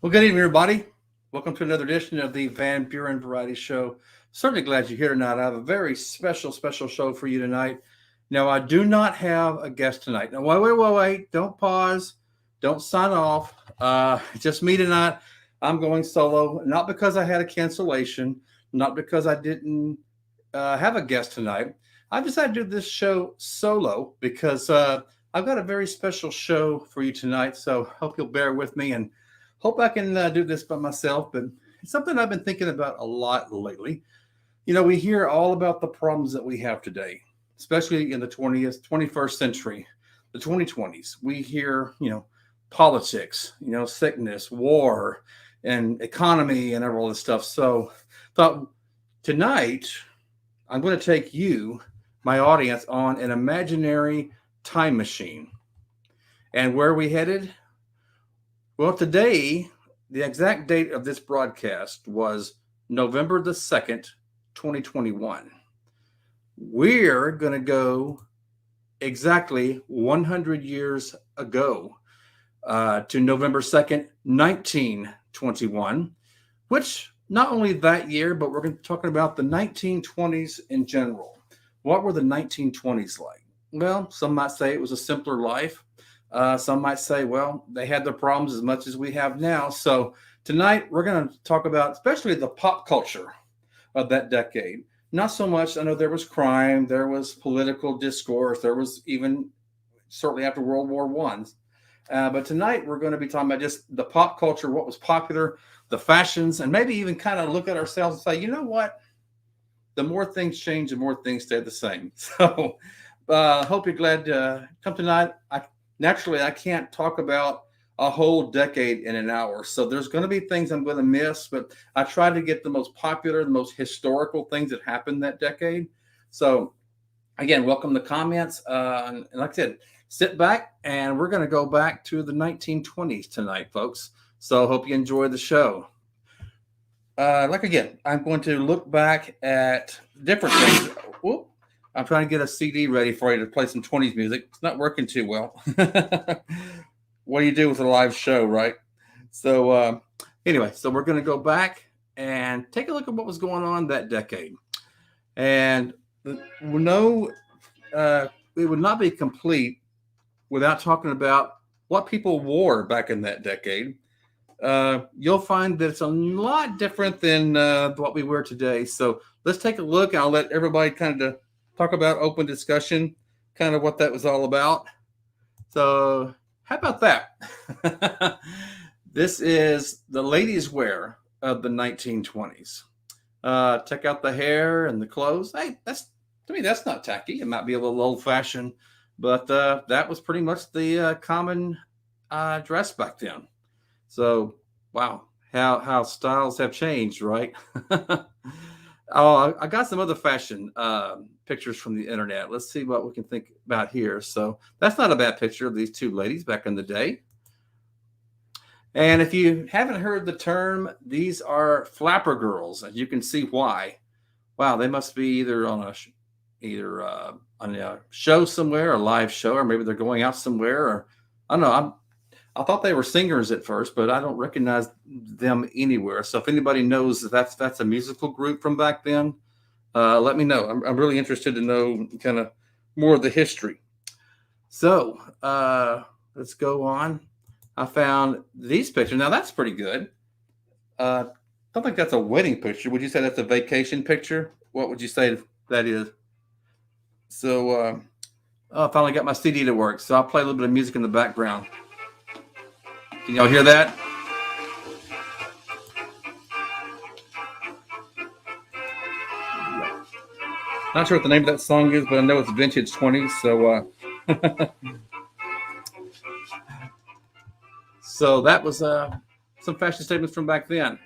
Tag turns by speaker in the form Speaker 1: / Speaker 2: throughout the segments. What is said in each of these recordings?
Speaker 1: Well, good evening, everybody. Welcome to another edition of the Van Buren Variety Show. Certainly glad you're here tonight. I have a very special show for you tonight. Now, I do not have a guest tonight. Now, wait. Don't pause. Don't sign off. Just me tonight. I'm going solo, not because I had a cancellation, not because I didn't have a guest tonight. I decided to do this show solo because I've got a very special show for you tonight. So hope you'll bear with me and hope I can do this by myself, but it's something I've been thinking about a lot lately. You know, we hear all about the problems that we have today, especially in the 21st century, the 2020s. We hear, politics, sickness, war, and economy and all this stuff. So thought tonight I'm going to take you, my audience, on an imaginary time machine. And where are we headed? Well, today, the exact date of this broadcast was November the 2nd, 2021. We're going to go exactly 100 years ago to November 2nd, 1921, which not only that year, but we're going to be talking about the 1920s in general. What were the 1920s like? Well, some might say it was a simpler life. Some might say, well, they had their problems as much as we have now. So tonight we're going to talk about especially the pop culture of that decade. Not so much, I know there was crime, there was political discourse, there was even certainly after World War I. But tonight we're going to be talking about just the pop culture, what was popular, the fashions, and maybe even kind of look at ourselves and say, you know what? The more things change, the more things stay the same. So hope you're glad to come tonight. Naturally, I can't talk about a whole decade in an hour. So there's going to be things I'm going to miss, but I try to get the most popular, the most historical things that happened that decade. So again, welcome to comments. And like I said, sit back and we're going to go back to the 1920s tonight, folks. So hope you enjoy the show. Again, I'm going to look back at different things. Whoop. I'm trying to get a CD ready for you to play some 20s music. It's not working too well. What do you do with a live show, right? So anyway, so we're going to go back and take a look at what was going on that decade. And it would not be complete without talking about what people wore back in that decade. You'll find that it's a lot different than what we wear today. So let's take a look. I'll let everybody kind of talk about open discussion, kind of what that was all about. So how about that? This is the ladies' wear of the 1920s. Check out the hair and the clothes. Hey, to me, that's not tacky. It might be a little old-fashioned, but that was pretty much the common dress back then. So, wow, how styles have changed, right? Oh, I got some other fashion pictures from the internet. Let's see what we can think about here. So that's not a bad picture of these two ladies back in the day. And if you haven't heard the term, these are flapper girls, and you can see why. Wow, they must be either on a show somewhere, a live show, or maybe they're going out somewhere. Or I don't know. I thought they were singers at first, but I don't recognize them anywhere. So if anybody knows that's a musical group from back then, let me know. I'm really interested to know kind of more of the history. So let's go on. I found these pictures. Now that's pretty good. I don't think that's a wedding picture. Would you say that's a vacation picture? What would you say that is? So I finally got my CD to work. So I'll play a little bit of music in the background. Can y'all hear that? Not sure what the name of that song is, but I know it's vintage 20s. So, so that was some fashion statements from back then.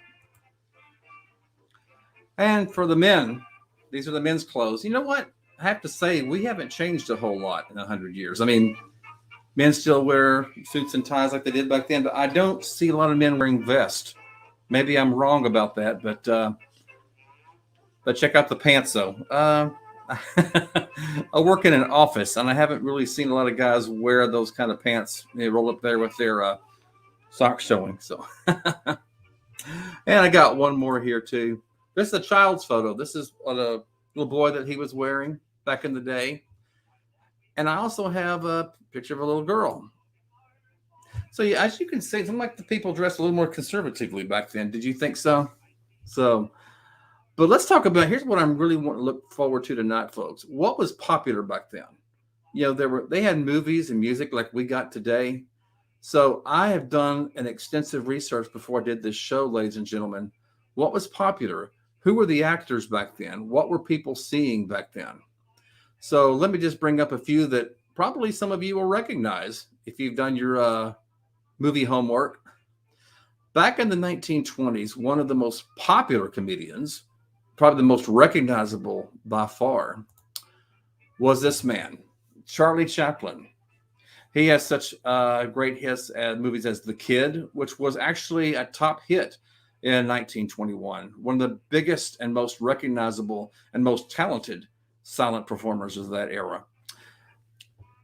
Speaker 1: And for the men, these are the men's clothes. You know what? I have to say, we haven't changed a whole lot in 100 years. I mean, men still wear suits and ties like they did back then, but I don't see a lot of men wearing vests. Maybe I'm wrong about that, but check out the pants, though. I work in an office, and I haven't really seen a lot of guys wear those kind of pants. They roll up there with their Socks showing. So, and I got one more here too. This is a child's photo. This is a little boy that he was wearing back in the day. And I also have a picture of a little girl. So yeah, as you can see, some like the people dressed a little more conservatively back then. Did you think so? So, but let's talk about, here's what I'm really want to look forward to tonight, folks. What was popular back then? You know, they had movies and music like we got today. So I have done an extensive research before I did this show, ladies and gentlemen. What was popular? Who were the actors back then? What were people seeing back then? So let me just bring up a few that probably some of you will recognize if you've done your movie homework. Back in the 1920s, one of the most popular comedians, probably the most recognizable by far, was this man, Charlie Chaplin. He has such great hits at movies as The Kid, which was actually a top hit in 1921. One of the biggest and most recognizable and most talented silent performers of that era.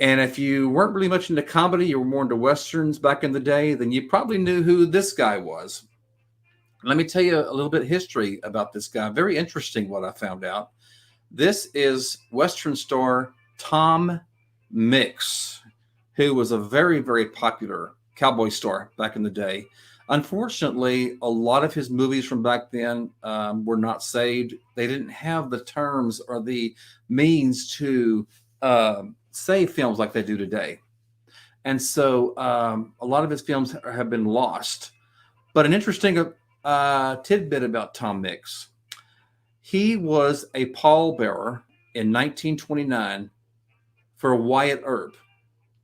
Speaker 1: And if you weren't really much into comedy, you were more into Westerns back in the day, then you probably knew who this guy was. Let me tell you a little bit of history about this guy. Very interesting what I found out. This is Western star Tom Mix, who was a very, very popular cowboy star back in the day. Unfortunately, a lot of his movies from back then were not saved. They didn't have the terms or the means to save films like they do today. And so a lot of his films have been lost. But an interesting tidbit about Tom Mix. He was a pallbearer in 1929 for Wyatt Earp.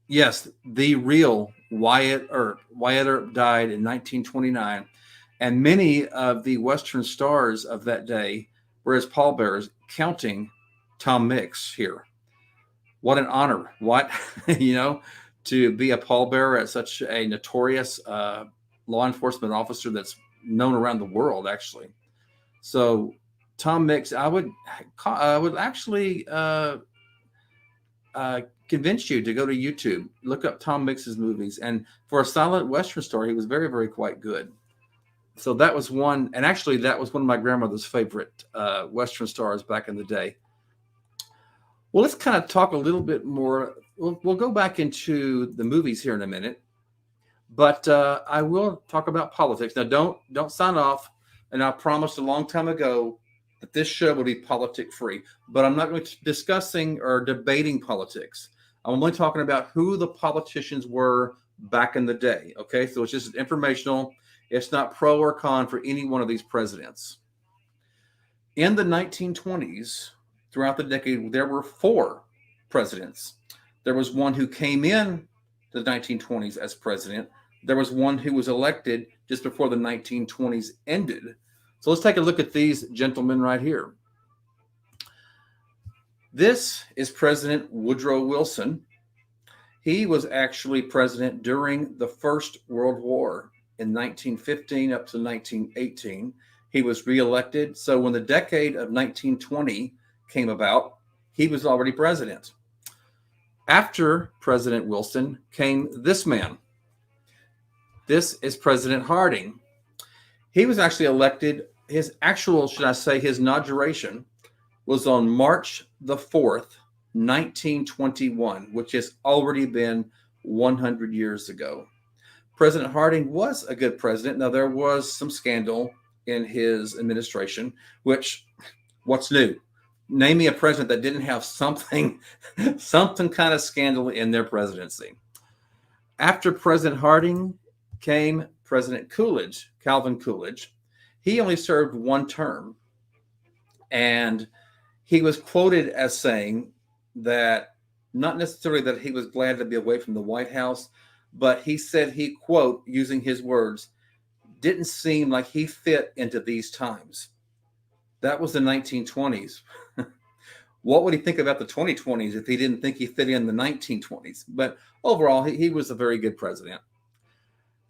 Speaker 1: Yes, the real Wyatt Earp. Wyatt Earp died in 1929, and many of the Western stars of that day were his pallbearers, counting Tom Mix here. What an honor! What to be a pallbearer at such a notorious law enforcement officer that's known around the world, actually. So, Tom Mix, I would actually convince you to go to YouTube, look up Tom Mix's movies, and for a silent Western star, he was very, very quite good. So that was one, and actually that was one of my grandmother's favorite Western stars back in the day. Well, let's kind of talk a little bit more. We'll go back into the movies here in a minute, but I will talk about politics. Now, don't sign off. And I promised a long time ago that this show would be politic free, but I'm not going to be discussing or debating politics. I'm only talking about who the politicians were back in the day. Okay, so it's just informational. It's not pro or con for any one of these presidents. In the 1920s, throughout the decade, there were 4 presidents. There was one who came in the 1920s as president. There was one who was elected just before the 1920s ended. So let's take a look at these gentlemen right here. This is President Woodrow Wilson. He was actually president during the First World War in 1915 up to 1918. He was reelected. So when the decade of 1920 came about, he was already president. After President Wilson came this man. This is President Harding. He was actually elected. His actual, should I say, his inauguration was on March the 4th, 1921, which has already been 100 years ago. President Harding was a good president. Now, there was some scandal in his administration, which, what's new? Name me a president that didn't have something kind of scandal in their presidency. After President Harding came President Coolidge, Calvin Coolidge. He only served 1 term. And he was quoted as saying that, not necessarily that he was glad to be away from the White House, but he said he, quote, using his words, didn't seem like he fit into these times. That was the 1920s. What would he think about the 2020s if he didn't think he fit in the 1920s? But overall, he was a very good president.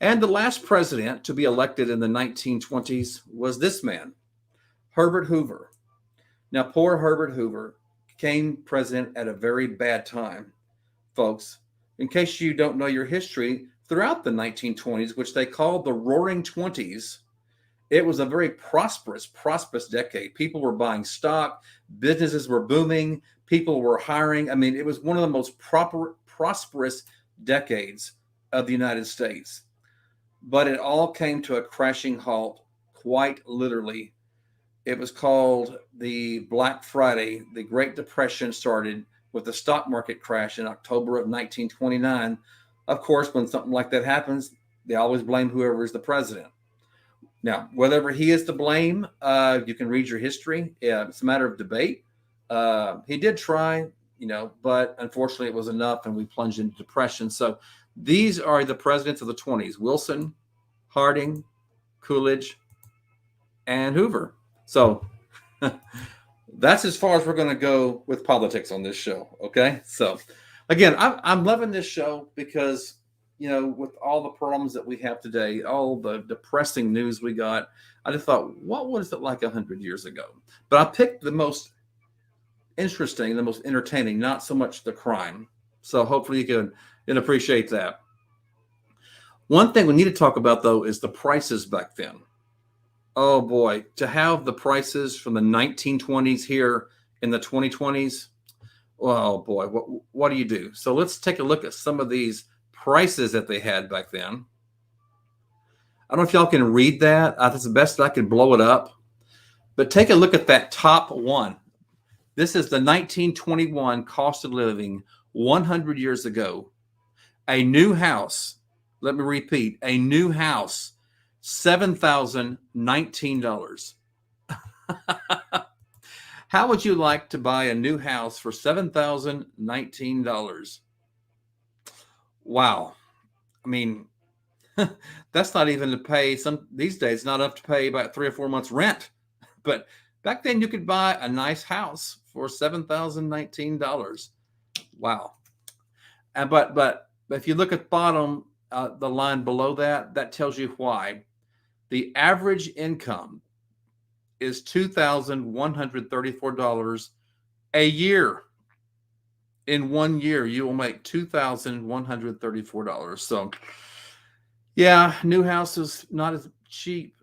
Speaker 1: And the last president to be elected in the 1920s was this man, Herbert Hoover. Now, poor Herbert Hoover became president at a very bad time, folks. In case you don't know your history, throughout the 1920s, which they called the Roaring Twenties. It was a very prosperous decade. People were buying stock, businesses were booming, people were hiring. I mean, it was one of the most prosperous decades of the United States. But it all came to a crashing halt, quite literally. It was called the Black Friday. The Great Depression started with the stock market crash in October of 1929. Of course, when something like that happens, they always blame whoever is the president. Now, whether he is to blame, you can read your history. It's a matter of debate. He did try, but unfortunately it was enough and we plunged into depression. So these are the presidents of the 20s: Wilson, Harding, Coolidge, and Hoover. So that's as far as we're going to go with politics on this show. Okay. So again, I'm loving this show because, with all the problems that we have today, all the depressing news we got, I just thought, what was it like 100 years ago? But I picked the most interesting, the most entertaining, not so much the crime. So hopefully you can appreciate that. One thing we need to talk about, though, is the prices back then. Oh, boy. To have the prices from the 1920s here in the 2020s, oh, boy, what do you do? So let's take a look at some of these prices that they had back then. I don't know if y'all can read that. That's the best I could blow it up. But take a look at that top one. This is the 1921 cost of living 100 years ago. A new house, let me repeat, a new house, $7,019. How would you like to buy a new house for $7,019? Wow. I mean, that's not even to pay these days, not enough to pay about 3 or 4 months rent. But back then you could buy a nice house for $7,019. Wow. But if you look at the bottom, the line below that tells you why. The average income is $2,134 a year. In 1 year, you will make $2,134. So, yeah, new house is not as cheap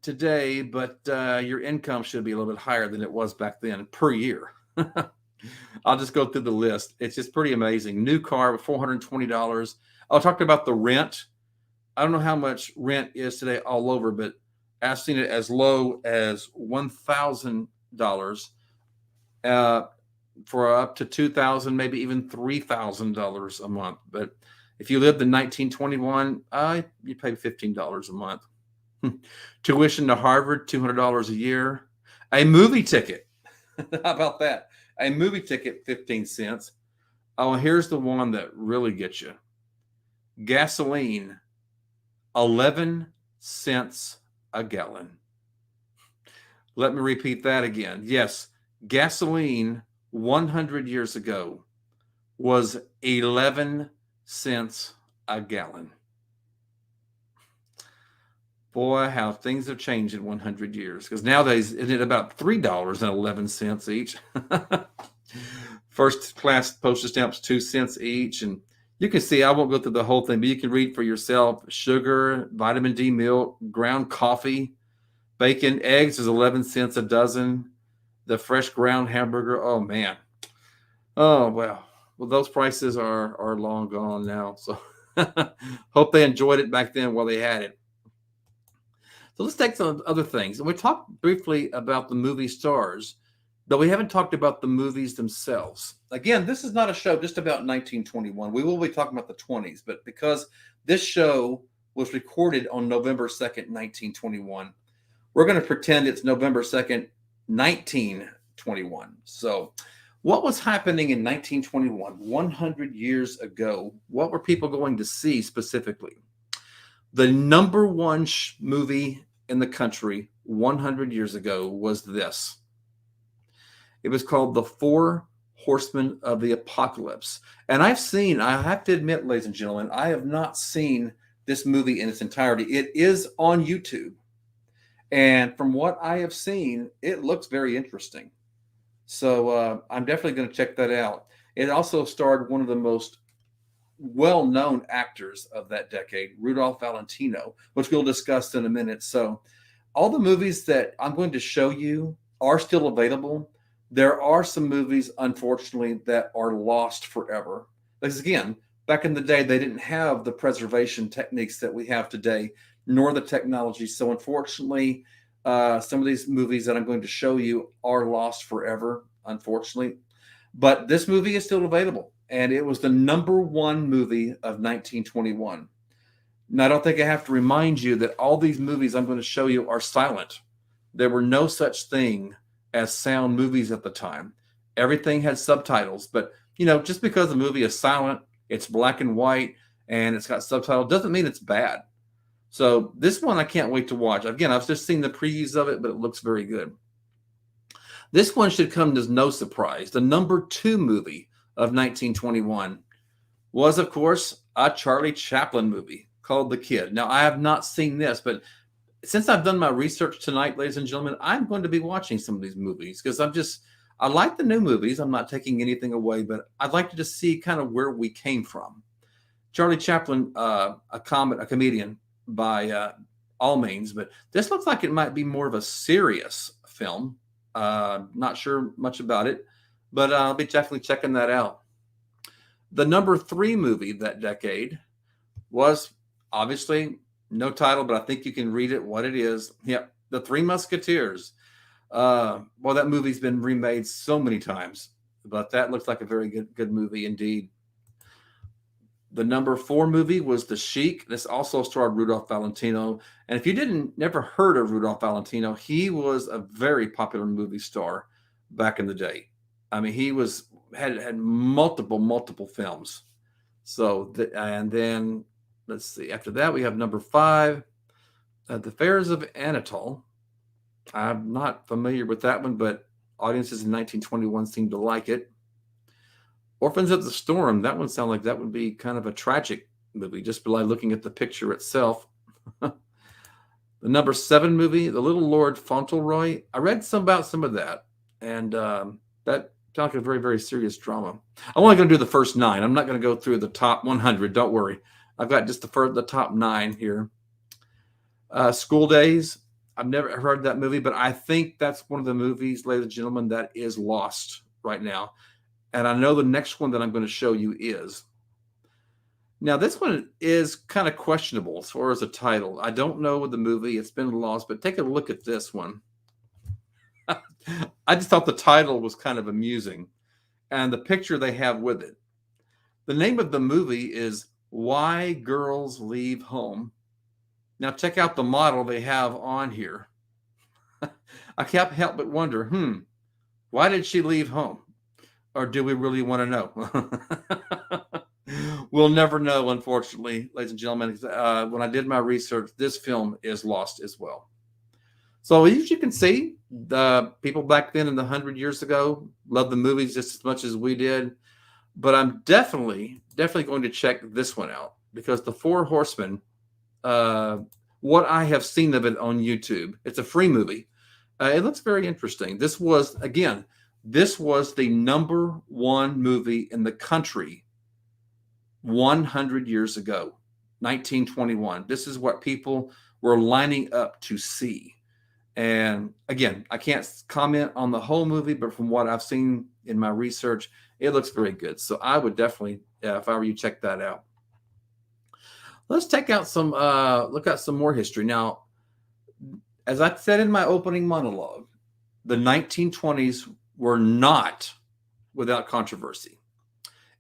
Speaker 1: today, but your income should be a little bit higher than it was back then per year. I'll just go through the list. It's just pretty amazing. New car with $420. I'll talk about the rent. I don't know how much rent is today all over, but I've seen it as low as $1,000 for up to $2,000, maybe even $3,000 a month. But if you lived in 1921, you pay $15 a month. Tuition to Harvard, $200 a year. A movie ticket. How about that? A movie ticket, 15 cents. Oh, here's the one that really gets you. Gasoline, 11 cents a gallon. Let me repeat that again. Yes, gasoline 100 years ago was 11 cents a gallon. Boy, how things have changed in 100 years. Because nowadays, isn't it about $3.11 each? First class postage stamps, 2 cents each. And you can see, I won't go through the whole thing, but you can read for yourself. Sugar, vitamin D milk, ground coffee, bacon, eggs is 11 cents a dozen. The fresh ground hamburger, oh, man. Oh, well, those prices are long gone now. So hope they enjoyed it back then while they had it. So let's take some other things. And we talked briefly about the movie stars, though we haven't talked about the movies themselves. Again, this is not a show just about 1921. We will be talking about the 20s, but because this show was recorded on November 2nd, 1921, we're going to pretend it's November 2nd, 1921. So what was happening in 1921, 100 years ago? What were people going to see specifically? The number one movie in the country 100 years ago was this. It was called The Four Horsemen of the Apocalypse. And I have to admit, ladies and gentlemen, I have not seen this movie in its entirety. It is on YouTube. And from what I have seen, it looks very interesting. So I'm definitely going to check that out. It also starred one of the most well-known actors of that decade, Rudolph Valentino, which we'll discuss in a minute. So all the movies that I'm going to show you are still available. There are some movies, unfortunately, that are lost forever. Because again, back in the day, they didn't have the preservation techniques that we have today, nor the technology. So unfortunately, some of these movies that I'm going to show you are lost forever, unfortunately. But this movie is still available, and it was the #1 movie of 1921. Now, I don't think I have to remind you that all these movies I'm going to show you are silent. There were no such thing as sound movies at the time. Everything had subtitles, but just because the movie is silent, it's black and white, and it's got subtitles, doesn't mean it's bad. So this one I can't wait to watch. Again, I've just seen the previews of it, but it looks very good. This one should come as no surprise. The #2 movie of 1921 was, of course, a Charlie Chaplin movie called The Kid. Now, I have not seen this, but since I've done my research tonight, ladies and gentlemen, I'm going to be watching some of these movies because I like the new movies. I'm not taking anything away, but I'd like to just see kind of where we came from. Charlie Chaplin, a comedian by all means, but this looks like it might be more of a serious film. Not sure much about it, but I'll be definitely checking that out. The #3 movie that decade was obviously no title, but I think you can read it what it is. Yep, The Three Musketeers. Well, that movie's been remade so many times, but that looks like a very good movie indeed. The #4 movie was The Sheik. This also starred Rudolph Valentino. And if you never heard of Rudolph Valentino, he was a very popular movie star back in the day. I mean, he had multiple films. So, and then let's see. After that, we have #5, The Fairs of Anatole. I'm not familiar with that one, but audiences in 1921 seem to like it. Orphans of the Storm. That one sounds like that would be kind of a tragic movie, just by looking at the picture itself. The #7 movie, The Little Lord Fauntleroy. I read about some of that, and that sounds like a very, very serious drama. I'm only going to do the first 9. I'm not going to go through the top 100. Don't worry. I've got just the top 9 here. School Days. I've never heard that movie, but I think that's one of the movies, ladies and gentlemen, that is lost right now. And I know the next one that I'm going to show you is. Now, this one is kind of questionable as far as a title. I don't know the movie. It's been lost, but take a look at this one. I just thought the title was kind of amusing, and the picture they have with it. The name of the movie is Why Girls Leave Home. Now, check out the model they have on here. I can't help but wonder, why did she leave home? Or do we really want to know? We'll never know, unfortunately, ladies and gentlemen. When I did my research, this film is lost as well. So as you can see, the people back then in the 100 years ago loved the movies just as much as we did. But I'm definitely going to check this one out because The Four Horsemen, what I have seen of it on YouTube, it's a free movie. It looks very interesting. This was the #1 movie in the country 100 years ago, 1921. This is what people were lining up to see. And again, I can't comment on the whole movie, but from what I've seen in my research, it looks very good. So I would definitely, if I were you, check that out. Let's look at some more history. Now, as I said in my opening monologue, the 1920s were not without controversy.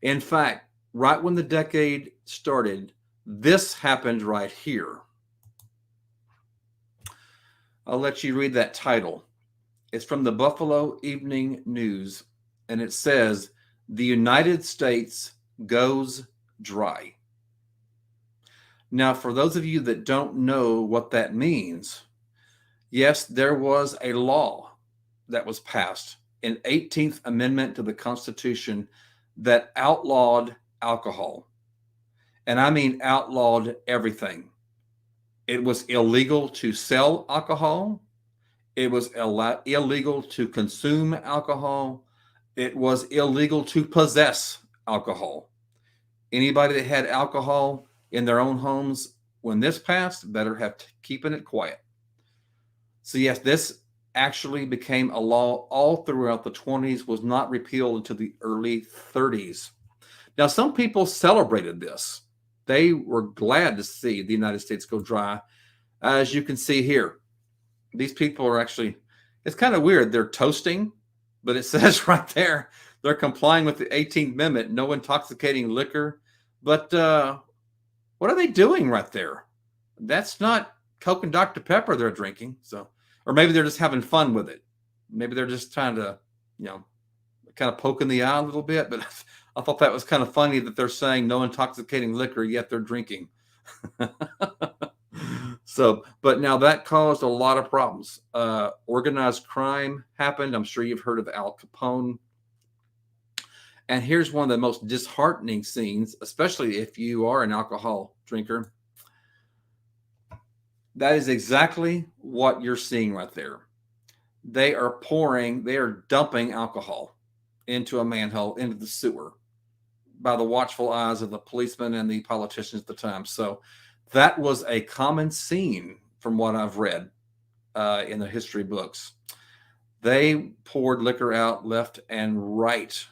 Speaker 1: In fact, right when the decade started, this happened right here. I'll let you read that title. It's from the Buffalo Evening News, and it says, "The United States goes dry." Now, for those of you that don't know what that means, yes, there was a law that was passed, an 18th Amendment to the Constitution that outlawed alcohol. And I mean outlawed everything. It was illegal to sell alcohol. It was illegal to consume alcohol. It was illegal to possess alcohol. Anybody that had alcohol in their own homes when this passed better have keeping it quiet. So yes, this actually became a law all throughout the 20s, was not repealed until the early 30s. Now, some people celebrated this. They were glad to see the United States go dry. As you can see here, these people are actually, it's kind of weird. They're toasting, but it says right there, they're complying with the 18th Amendment, no intoxicating liquor. But what are they doing right there? That's not Coke and Dr. Pepper they're drinking. So, or maybe they're just having fun with it. Maybe they're just trying to, kind of poke in the eye a little bit. But I thought that was kind of funny that they're saying no intoxicating liquor, yet they're drinking. So, but now that caused a lot of problems. Organized crime happened. I'm sure you've heard of Al Capone. And here's one of the most disheartening scenes, especially if you are an alcohol drinker. That is exactly what you're seeing right there. They are dumping alcohol into a manhole, into the sewer, by the watchful eyes of the policemen and the politicians at the time. So that was a common scene from what I've read in the history books. They poured liquor out left and right,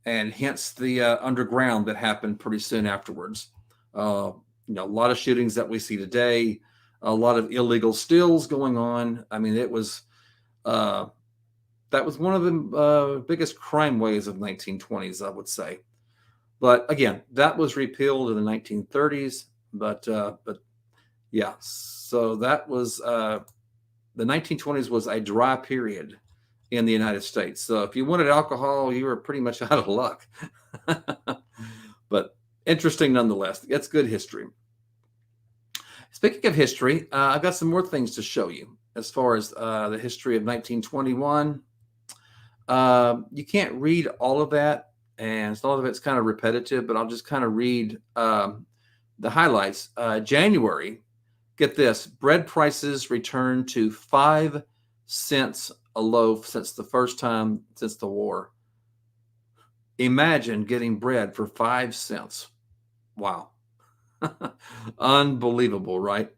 Speaker 1: and hence the underground that happened pretty soon afterwards. A lot of shootings that we see today, a lot of illegal stills going on. I mean, it was that was one of the biggest crime waves of 1920s, I would say. But again, that was repealed in the 1930s. But yeah, so that was the 1920s was a dry period in the United States. So if you wanted alcohol, you were pretty much out of luck. But interesting nonetheless. It's good history. Speaking of history, I've got some more things to show you as far as the history of 1921. You can't read all of that, and a lot of it's kind of repetitive, but I'll just kind of read the highlights. January, get this, bread prices returned to 5 cents a loaf since the first time since the war. Imagine getting bread for 5 cents. Wow. Unbelievable, right?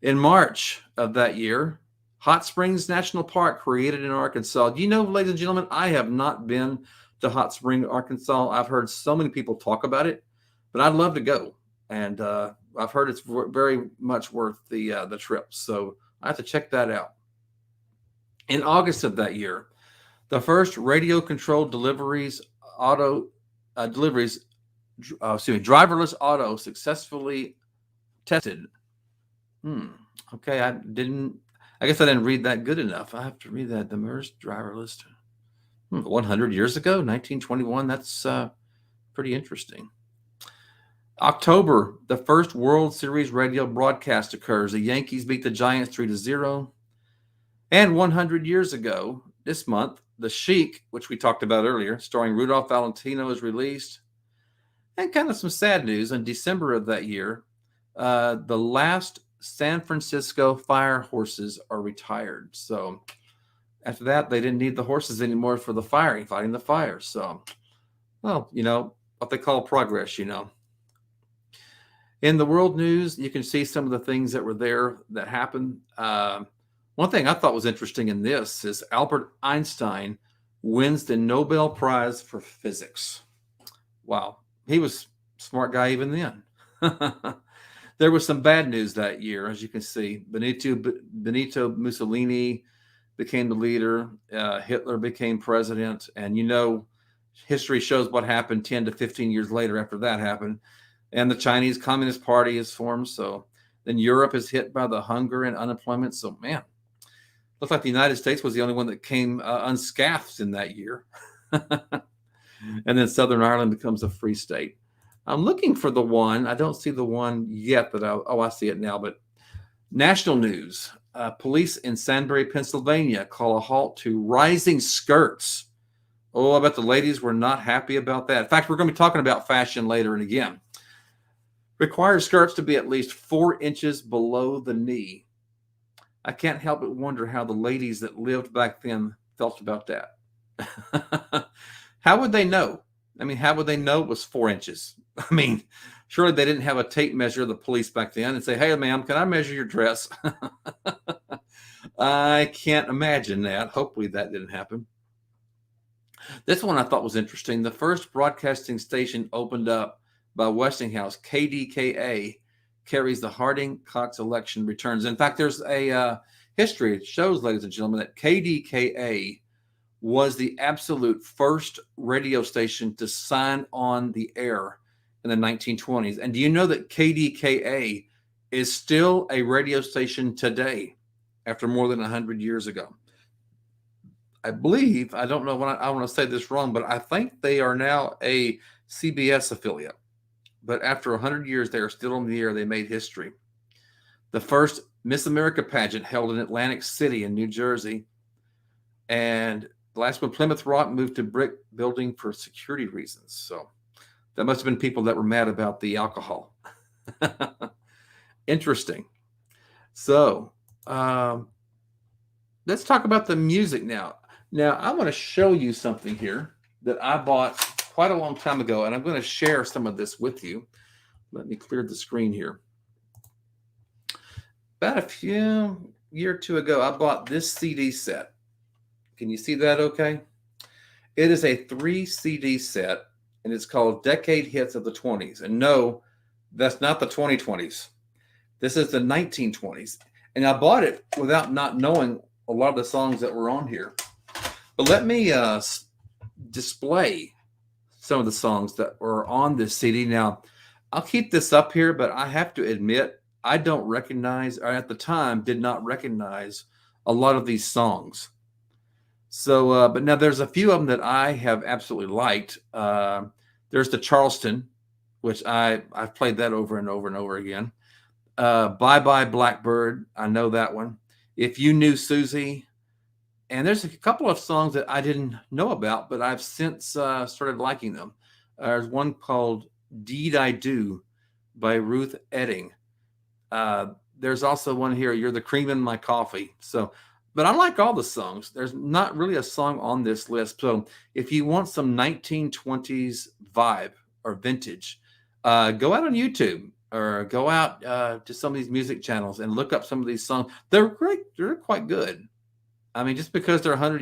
Speaker 1: In March of that year, Hot Springs National Park created in Arkansas. Do you know, ladies and gentlemen, I have not been to Hot Springs, Arkansas. I've heard so many people talk about it, but I'd love to go. And I've heard it's very much worth the trip. So I have to check that out. In August of that year, the first radio-controlled driverless auto successfully tested. Okay, I guess I didn't read that good enough. I have to read that. The first driverless 100 years ago, 1921. That's pretty interesting. October, the first World Series radio broadcast occurs. The Yankees beat the Giants 3-0. And 100 years ago, this month, The Sheik, which we talked about earlier, starring Rudolph Valentino, is released. And kind of some sad news. In December of that year, the last San Francisco fire horses are retired. So after that, they didn't need the horses anymore for the fighting the fire. So, well, what they call progress, In the world news, you can see some of the things that were there that happened. One thing I thought was interesting in this is Albert Einstein wins the Nobel Prize for Physics. Wow. He was a smart guy even then. There was some bad news that year, as you can see. Benito Mussolini became the leader. Hitler became president. And history shows what happened 10 to 15 years later after that happened. And the Chinese Communist Party is formed. So then Europe is hit by the hunger and unemployment. So, man, looks like the United States was the only one that came unscathed in that year. And then Southern Ireland becomes a free state. I'm looking for the one. I don't see the one yet I see it now. But national news. Police in Sunbury, Pennsylvania call a halt to rising skirts. Oh, I bet the ladies were not happy about that. In fact, we're going to be talking about fashion later and again. Requires skirts to be at least 4 inches below the knee. I can't help but wonder how the ladies that lived back then felt about that. How would they know? I mean, how would they know it was 4 inches? I mean, surely they didn't have a tape measure of the police back then and say, hey, ma'am, can I measure your dress? I can't imagine that. Hopefully that didn't happen. This one I thought was interesting. The first broadcasting station opened up by Westinghouse, KDKA, carries the Harding Cox election returns. In fact, there's a history. It shows, ladies and gentlemen, that KDKA was the absolute first radio station to sign on the air in the 1920s. And do you know that KDKA is still a radio station today after more than 100 years ago? I believe, I don't know when I want to say this wrong, but I think they are now a CBS affiliate. But after 100 years, they are still on the air. They made history. The first Miss America pageant held in Atlantic City in New Jersey. And the last one, Plymouth Rock, moved to brick building for security reasons. So that must have been people that were mad about the alcohol. Interesting. So let's talk about the music now. Now, I want to show you something here that I bought quite a long time ago, and I'm going to share some of this with you. Let me clear the screen here. About a year or two ago, I bought this CD set. Can you see that okay? It is a 3 CD set, and it's called Decade Hits of the 20s. And no, that's not the 2020s. This is the 1920s. And I bought it without not knowing a lot of the songs that were on here. But let me display some of the songs that were on this CD. Now, I'll keep this up here, but I have to admit, I don't recognize, or at the time, did not recognize a lot of these songs. So, but now there's a few of them that I have absolutely liked. There's the Charleston, which I've played that over and over and over again. Bye Bye Blackbird, I know that one. If You Knew Susie. And there's a couple of songs that I didn't know about, but I've since started liking them. There's one called Deed I Do by Ruth Etting. There's also one here, You're the Cream in My Coffee. So, but I like all the songs. There's not really a song on this list. So if you want some 1920s vibe or vintage, go out on YouTube or go out to some of these music channels and look up some of these songs. They're great. They're quite good. I mean, just because they're 100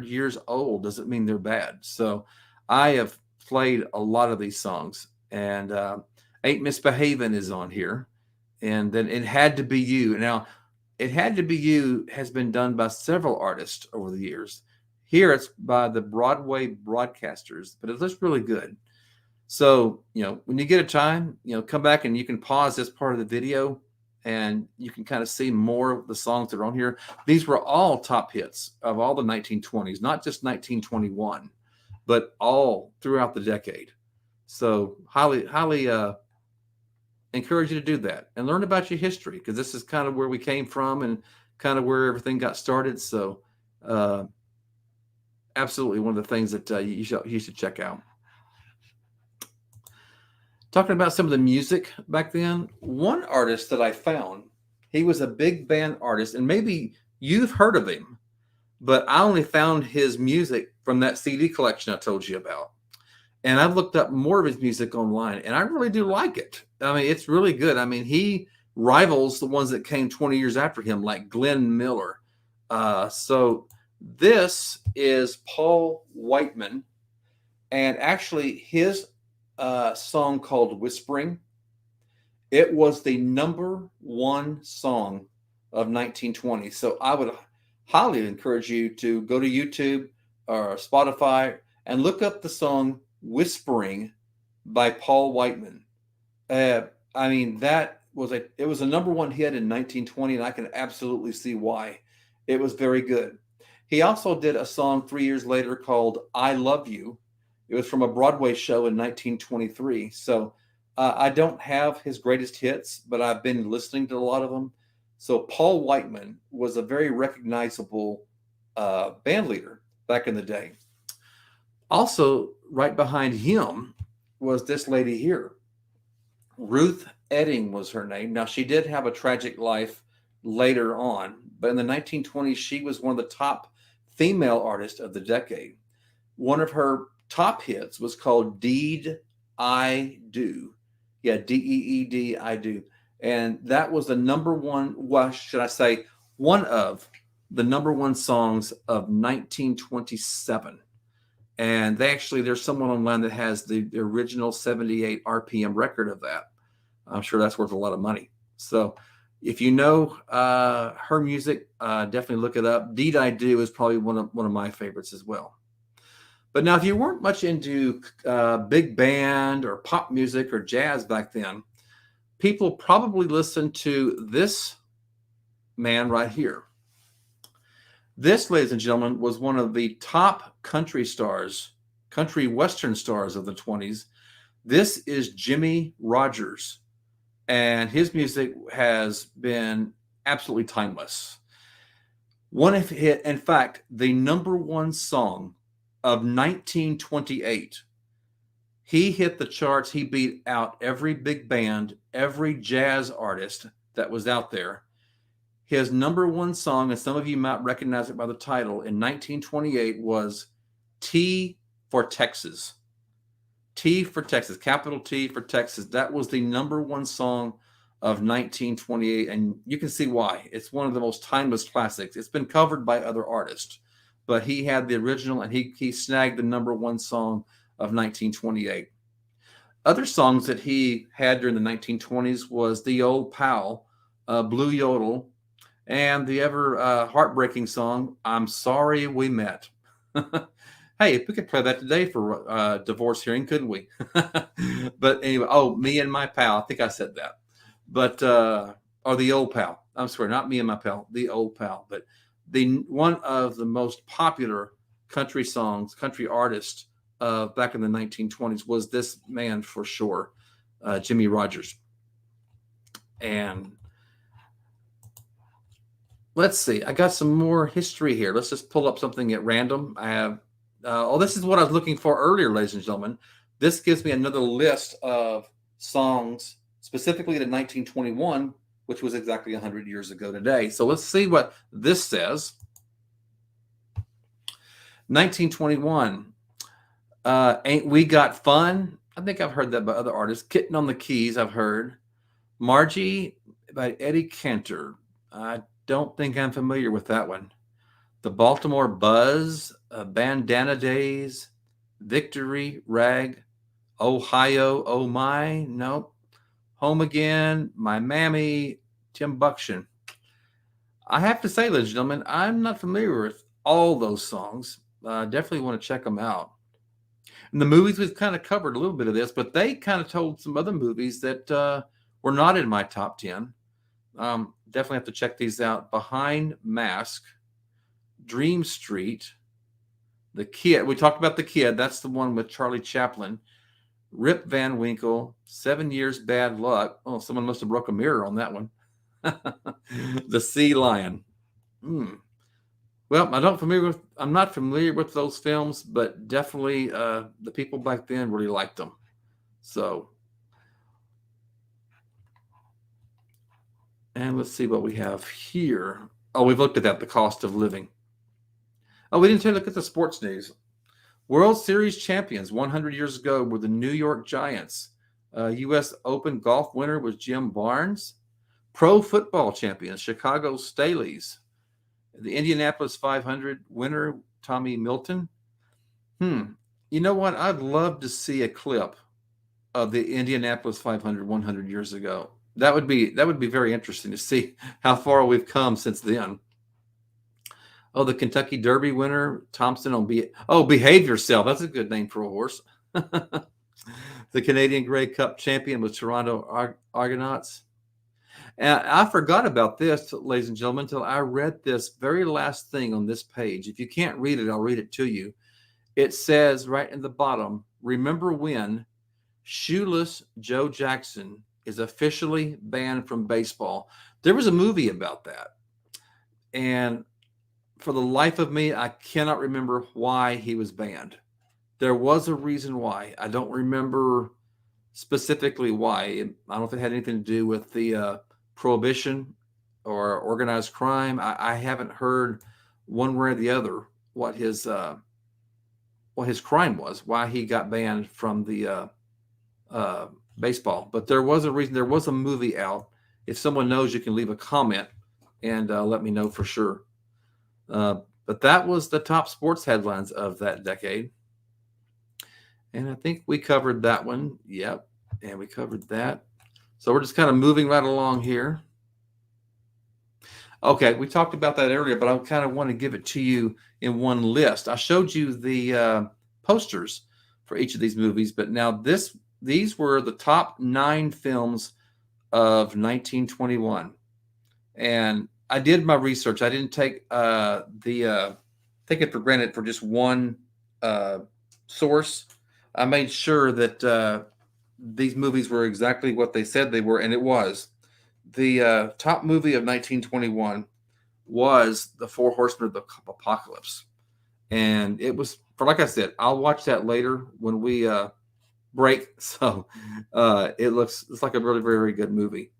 Speaker 1: years old doesn't mean they're bad. So I have played a lot of these songs, and Ain't Misbehavin' is on here. And then It Had to Be You. Now, It Had to Be You has been done by several artists over the years. Here it's by the Broadway broadcasters, but it looks really good. So, when you get a time, come back and you can pause this part of the video and you can kind of see more of the songs that are on here. These were all top hits of all the 1920s, not just 1921, but all throughout the decade. So highly encourage you to do that and learn about your history, because this is kind of where we came from and kind of where everything got started. So absolutely one of the things that you should check out. Talking about some of the music back then, one artist that I found, he was a big band artist, and maybe you've heard of him, but I only found his music from that CD collection I told you about. And I've looked up more of his music online, and I really do like it. I mean, it's really good. I mean, he rivals the ones that came 20 years after him, like Glenn Miller. So this is Paul Whiteman, and actually his song called Whispering. It was the #1 song of 1920. So I would highly encourage you to go to YouTube or Spotify and look up the song Whispering by Paul Whiteman. I mean, it was a #1 hit in 1920, and I can absolutely see why. It was very good. He also did a song 3 years later called I Love You. It was from a Broadway show in 1923. So I don't have his greatest hits, but I've been listening to a lot of them. So Paul Whiteman was a very recognizable band leader back in the day. Also, right behind him was this lady here. Ruth Etting was her name. Now, she did have a tragic life later on, but in the 1920s, she was one of the top female artists of the decade. One of her top hits was called Deed I Do. Yeah, Deed I Do. And that was the number one, well, should I say, one of the number one songs of 1927. And there's someone online that has the original 78 RPM record of that. I'm sure that's worth a lot of money. So if you know her music, definitely look it up. Deed I Do is probably one of my favorites as well. But now, if you weren't much into big band or pop music or jazz back then, people probably listened to this man right here. This, ladies and gentlemen, was one of the top country western stars of the 20s. This is Jimmie Rodgers, and his music has been absolutely timeless. In fact, the number one song of 1928. He hit the charts. He beat out every big band, every jazz artist that was out there. His number one song, and some of you might recognize it by the title, in 1928 was T for Texas. T for Texas, capital T for Texas. That was the number one song of 1928, and you can see why. It's one of the most timeless classics. It's been covered by other artists, but he had the original, and he snagged the number one song of 1928. Other songs that he had during the 1920s was The Old Pal, Blue Yodel, and the ever heartbreaking song, I'm Sorry We Met. Hey, if we could play that today for a divorce hearing, couldn't we? But anyway, Me and My Pal. I think I said that. But, or The Old Pal. I'm sorry, not Me and My Pal, The Old Pal. But one of the most popular country artists back in the 1920s was this man for sure, Jimmie Rodgers. And let's see, I got some more history here. Let's just pull up something at random. I have, this is what I was looking for earlier, ladies and gentlemen. This gives me another list of songs specifically to 1921, which was exactly 100 years ago today. So let's see what this says. 1921, Ain't We Got Fun? I think I've heard that by other artists. Kitten on the Keys, I've heard. Margie by Eddie Cantor. I don't think I'm familiar with that one. The Baltimore Buzz, Bandana Days, Victory, Rag, Ohio, Oh My, nope. Home Again, My Mammy, Tim Buckshon. I have to say, ladies and gentlemen, I'm not familiar with all those songs. Definitely want to check them out. In the movies, we've kind of covered a little bit of this, but they kind of told some other movies that were not in my top 10. Definitely have to check these out. Behind Mask, Dream Street, The Kid. We talked about The Kid. That's the one with Charlie Chaplin. Rip Van Winkle, 7 Years Bad Luck. Oh, someone must have broke a mirror on that one. The Sea Lion. Well, I'm not familiar with those films, but definitely the people back then really liked them. So, and let's see what we have here. Oh, we've looked at that, the cost of living. Oh, we didn't take a look at the sports news. World Series champions 100 years ago were the New York Giants. U.S. Open golf winner was Jim Barnes. Pro football champions, Chicago Staleys. The Indianapolis 500 winner, Tommy Milton. You know what? I'd love to see a clip of the Indianapolis 500 100 years ago. That would be very interesting to see how far we've come since then. Oh, the Kentucky Derby winner, Thompson on Behave Yourself. That's a good name for a horse. The Canadian Grey Cup champion was Toronto Argonauts. And I forgot about this, ladies and gentlemen, until I read this very last thing on this page. If you can't read it, I'll read it to you. It says right in the bottom, remember when Shoeless Joe Jackson is officially banned from baseball. There was a movie about that. And for the life of me, I cannot remember why he was banned. There was a reason why. I don't remember specifically why. I don't know if it had anything to do with the prohibition or organized crime. I haven't heard one way or the other what his what his crime was, why he got banned from the baseball. But there was a reason. There was a movie out. If someone knows, you can leave a comment and let me know for sure. But that was the top sports headlines of that decade. And I think we covered that one. Yep. And we covered that. So we're just kind of moving right along here. Okay, we talked about that earlier, but I kind of want to give it to you in one list. I showed you the posters for each of these movies, but now these were the top 9 films of 1921. And I did my research. I didn't take take it for granted for just one source. I made sure that these movies were exactly what they said they were, and it was. The top movie of 1921 was The Four Horsemen of the Apocalypse. And it was, for like I said, I'll watch that later when we break. So it's like a really, very, very good movie.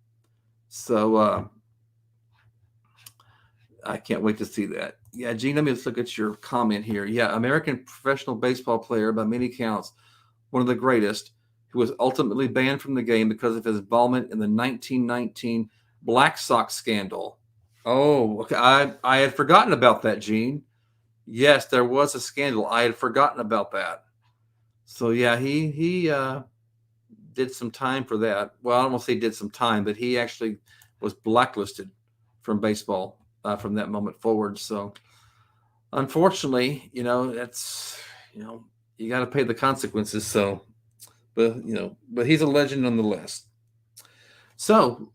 Speaker 1: So I can't wait to see that. Yeah, Gene, let me just look at your comment here. Yeah, American professional baseball player by many counts, one of the greatest, who was ultimately banned from the game because of his involvement in the 1919 Black Sox scandal. Oh, okay. I had forgotten about that, Gene. Yes, there was a scandal. I had forgotten about that. So yeah, he did some time for that. Well, I don't want to say did some time, but he actually was blacklisted from baseball from that moment forward. So unfortunately, that's you got to pay the consequences. So. But he's a legend nonetheless. So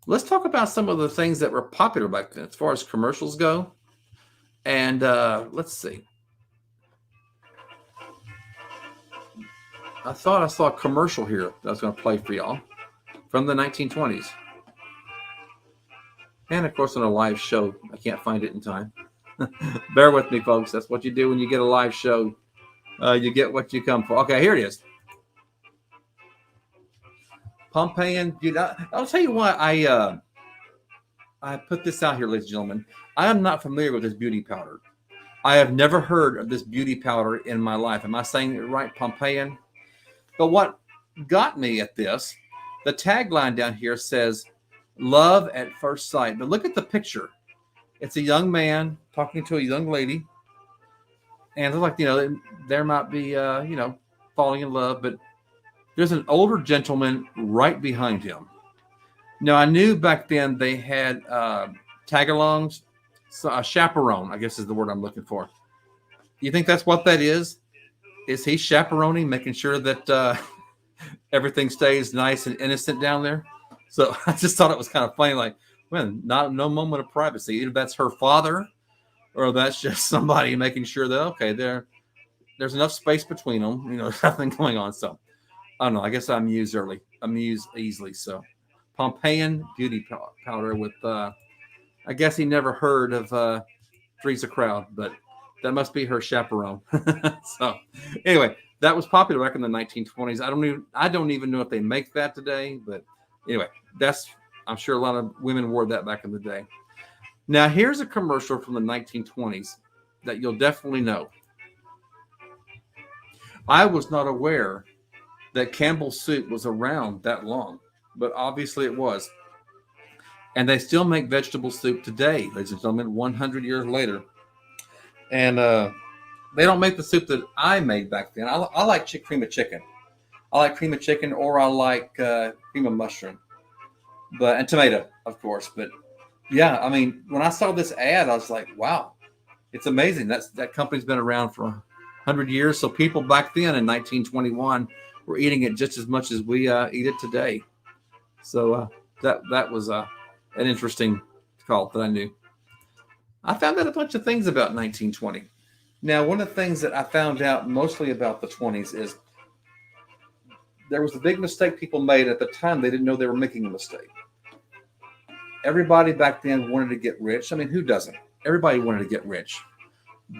Speaker 1: let's talk about some of the things that were popular back then as far as commercials go. And let's see. I thought I saw a commercial here that I was going to play for y'all from the 1920s. And of course, on a live show, I can't find it in time. Bear with me, folks. That's what you do when you get a live show. You get what you come for. Okay, here it is. Pompeian. I'll tell you why I put this out here, ladies and gentlemen. I am not familiar with this beauty powder. I have never heard of this beauty powder in my life. Am I saying it right? Pompeian? But what got me at this, the tagline down here says, "Love at first sight." But look at the picture. It's a young man talking to a young lady. And it's like, there might be, falling in love, but there's an older gentleman right behind him. Now, I knew back then they had tag-alongs, so a chaperone, I guess is the word I'm looking for. You think that's what that is? Is he chaperoning, making sure that everything stays nice and innocent down there? So I just thought it was kind of funny, like, man, no moment of privacy. Either that's her father, or that's just somebody making sure that, okay, there's enough space between them, nothing going on. So I don't know. I guess I muse easily. So Pompeian beauty powder with, I guess he never heard of Three's a Crowd, but that must be her chaperone. So anyway, that was popular back in the 1920s. I don't even know if they make that today, but anyway, I'm sure a lot of women wore that back in the day. Now, here's a commercial from the 1920s that you'll definitely know. I was not aware that Campbell's soup was around that long, but obviously it was. And they still make vegetable soup today, ladies and gentlemen, 100 years later. And they don't make the soup that I made back then. I like cream of chicken. I like cream of chicken, or I like cream of mushroom, and tomato, of course. But yeah, I mean, when I saw this ad, I was like, wow, it's amazing. That company's been around for 100 years. So people back then in 1921 were eating it just as much as we eat it today. So that was an interesting call that I knew. I found out a bunch of things about 1920. Now, one of the things that I found out mostly about the 20s is there was a big mistake people made at the time. They didn't know they were making a mistake. Everybody back then wanted to get rich. I mean, who doesn't? Everybody wanted to get rich.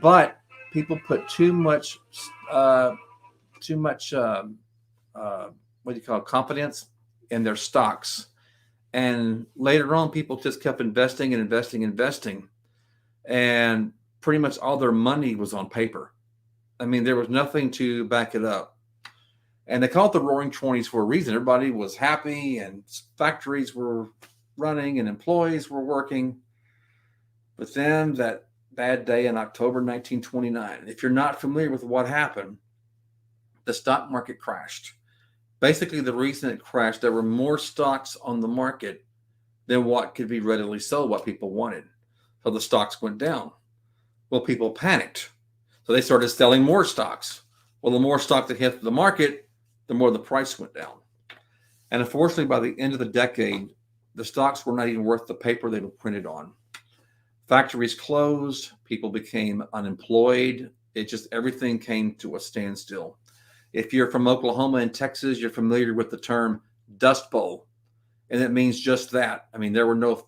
Speaker 1: But people put too much confidence in their stocks. And later on, people just kept investing and pretty much all their money was on paper. I mean, there was nothing to back it up. And they call it the Roaring 20s for a reason. Everybody was happy and factories were running and employees were working. But then that bad day in October 1929, if you're not familiar with what happened, the stock market crashed. Basically, the reason it crashed, there were more stocks on the market than what could be readily sold, what people wanted. So the stocks went down. Well, people panicked. So they started selling more stocks. Well, the more stock that hit the market, the more the price went down. And unfortunately, by the end of the decade, the stocks were not even worth the paper they were printed on. Factories closed, people became unemployed. It just, everything came to a standstill. If you're from Oklahoma and Texas, you're familiar with the term Dust Bowl. And it means just that. I mean, there were no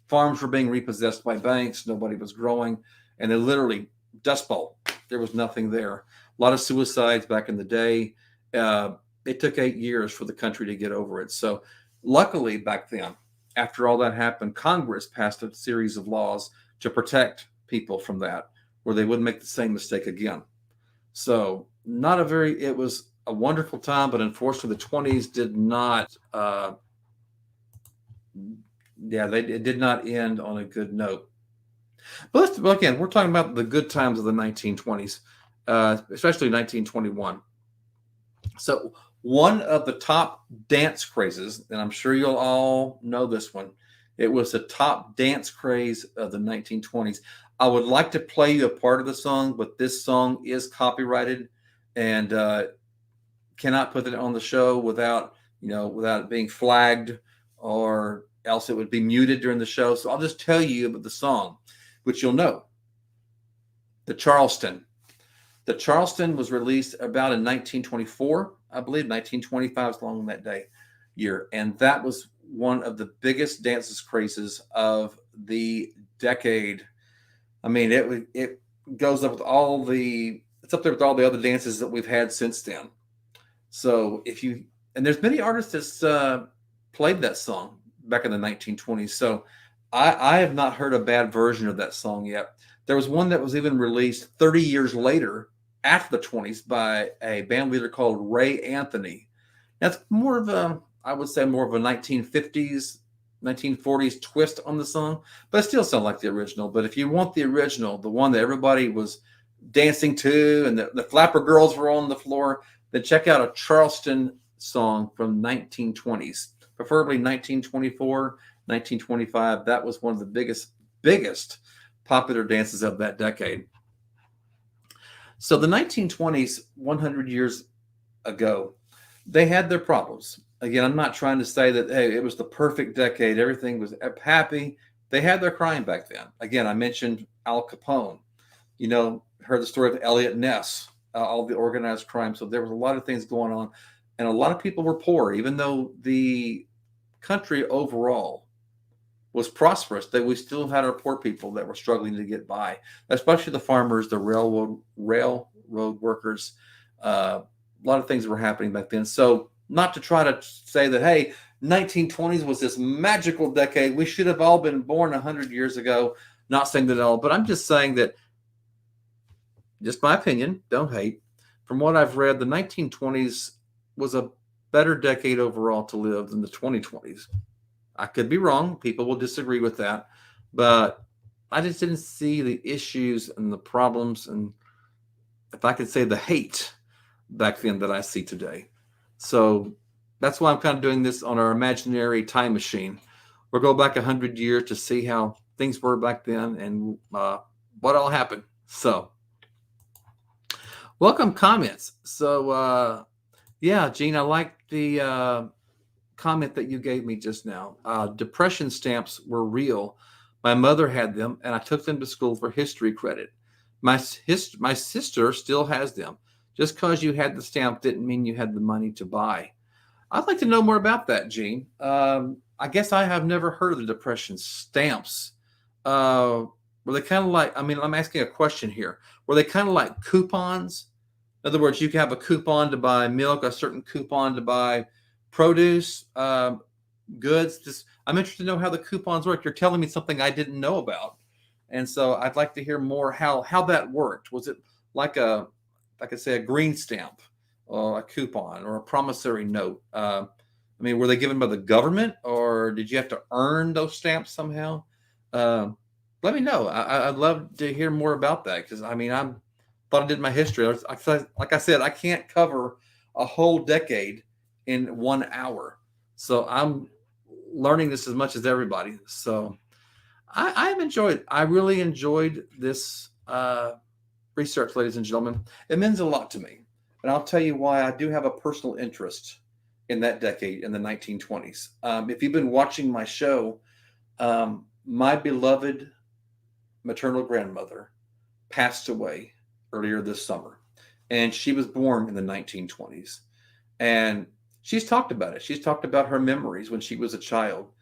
Speaker 1: farms were being repossessed by banks. Nobody was growing. And they literally, Dust Bowl. There was nothing there. A lot of suicides back in the day. It took 8 years for the country to get over it. So luckily back then, after all that happened, Congress passed a series of laws to protect people from that, where they wouldn't make the same mistake again. So it was a wonderful time, but unfortunately the 20s did not, it did not end on a good note. But again, we're talking about the good times of the 1920s, especially 1921. So one of the top dance crazes, and I'm sure you'll all know this one, it was the top dance craze of the 1920s. I would like to play you a part of the song, but this song is copyrighted and cannot put it on the show without it being flagged, or else it would be muted during the show. So I'll just tell you about the song, which you'll know. The Charleston. The Charleston was released about in 1924, I believe, 1925 is along that year. And that was one of the biggest dances crazes of the decade. I mean, it goes up with it's up there with all the other dances that we've had since then. So there's many artists that played that song back in the 1920s. So I have not heard a bad version of that song yet. There was one that was even released 30 years later after the 20s by a band leader called Ray Anthony. That's more of a 1950s, 1940s twist on the song, but it still sounds like the original. But if you want the original, the one that everybody was dancing to and the flapper girls were on the floor, then check out a Charleston song from 1920s, preferably 1924, 1925. That was one of the biggest popular dances of that decade. So the 1920s, 100 years ago, they had their problems. Again, I'm not trying to say that, hey, it was the perfect decade. Everything was happy. They had their crime back then. Again, I mentioned Al Capone. Heard the story of Elliot Ness, all the organized crime. So there was a lot of things going on. And a lot of people were poor, even though the country overall was prosperous, that we still had our poor people that were struggling to get by, especially the farmers, the railroad workers. A lot of things were happening back then. So not to try to say that, hey, 1920s was this magical decade. We should have all been born 100 years ago. Not saying that at all, but I'm just saying that, just my opinion, don't hate. From what I've read, the 1920s was a better decade overall to live than the 2020s. I could be wrong. People will disagree with that. But I just didn't see the issues and the problems, and if I could say the hate back then that I see today. So that's why I'm kind of doing this on our imaginary time machine. We'll go back 100 years to see how things were back then and what all happened. So welcome comments. So Gene, I like the comment that you gave me just now. Depression stamps were real. My mother had them, and I took them to school for history credit. My sister still has them. Just because you had the stamp didn't mean you had the money to buy. I'd like to know more about that, Gene. I guess I have never heard of the depression stamps. Were they kind of like, I'm asking a question here. Were they kind of like coupons? In other words, you could have a coupon to buy milk, a certain coupon to buy produce, goods. I'm interested to know how the coupons work. You're telling me something I didn't know about. And so I'd like to hear more how that worked. Was it like a I could say a green stamp or a coupon or a promissory note? I mean, were they given by the government, or did you have to earn those stamps somehow? Um, Let me know. I'd love to hear more about that, because I mean, I thought I did my history. Like I said, I can't cover a whole decade in 1 hour, so I'm learning this as much as everybody. So I've enjoyed. I really enjoyed this research, ladies and gentlemen. It means a lot to me, and I'll tell you why. I do have a personal interest in that decade, in the 1920s. If you've been watching my show, my beloved maternal grandmother passed away earlier this summer, and she was born in the 1920s. And she's talked about it. She's talked about her memories when she was a child,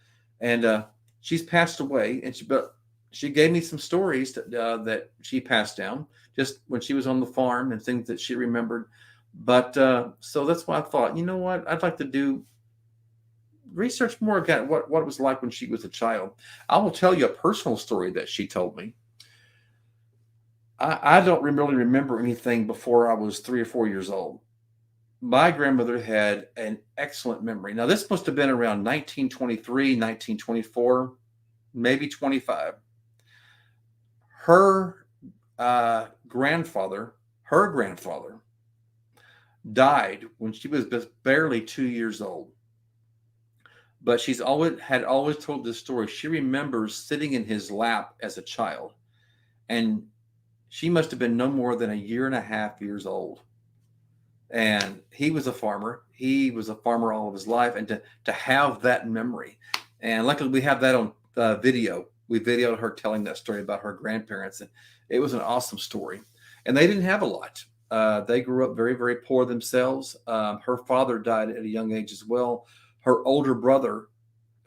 Speaker 1: and she's passed away. But she gave me some stories that she passed down just when she was on the farm, and things that she remembered. But so that's why I thought, you know what, I'd like to do research more about what it was like when she was a child. I will tell you a personal story that she told me. I don't really remember anything before I was 3 or 4 years old. My grandmother had an excellent memory. Now, this must have been around 1923, 1924, maybe 25. Her her grandfather died when she was just barely 2 years old. But she's always told this story. She remembers sitting in his lap as a child, and she must have been no more than a year and a half years old. And he was a farmer. He was a farmer all of his life, and to have that memory, and luckily we have that on video. We videoed her telling that story about her grandparents, and it was an awesome story. And they didn't have a lot. They grew up very, very poor themselves. Her father died at a young age as well. Her older brother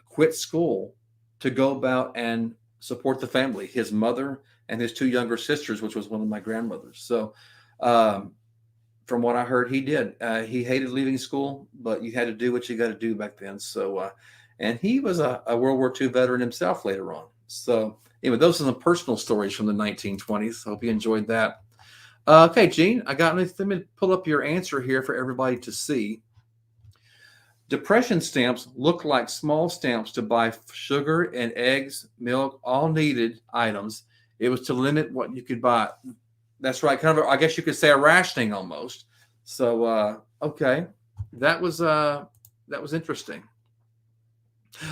Speaker 1: quit school to go about and support the family, his mother and his two younger sisters, which was one of my grandmothers. So from what I heard, he did. He hated leaving school, but you had to do what you got to do back then. So, and he was a World War II veteran himself later on. So anyway, those are some personal stories from the 1920s. Hope you enjoyed that. Okay, Gene, let me pull up your answer here for everybody to see. Depression stamps look like small stamps to buy sugar and eggs, milk, all needed items. It was to limit what you could buy. That's right. Kind of, I guess you could say a rationing almost. So, okay, that was interesting.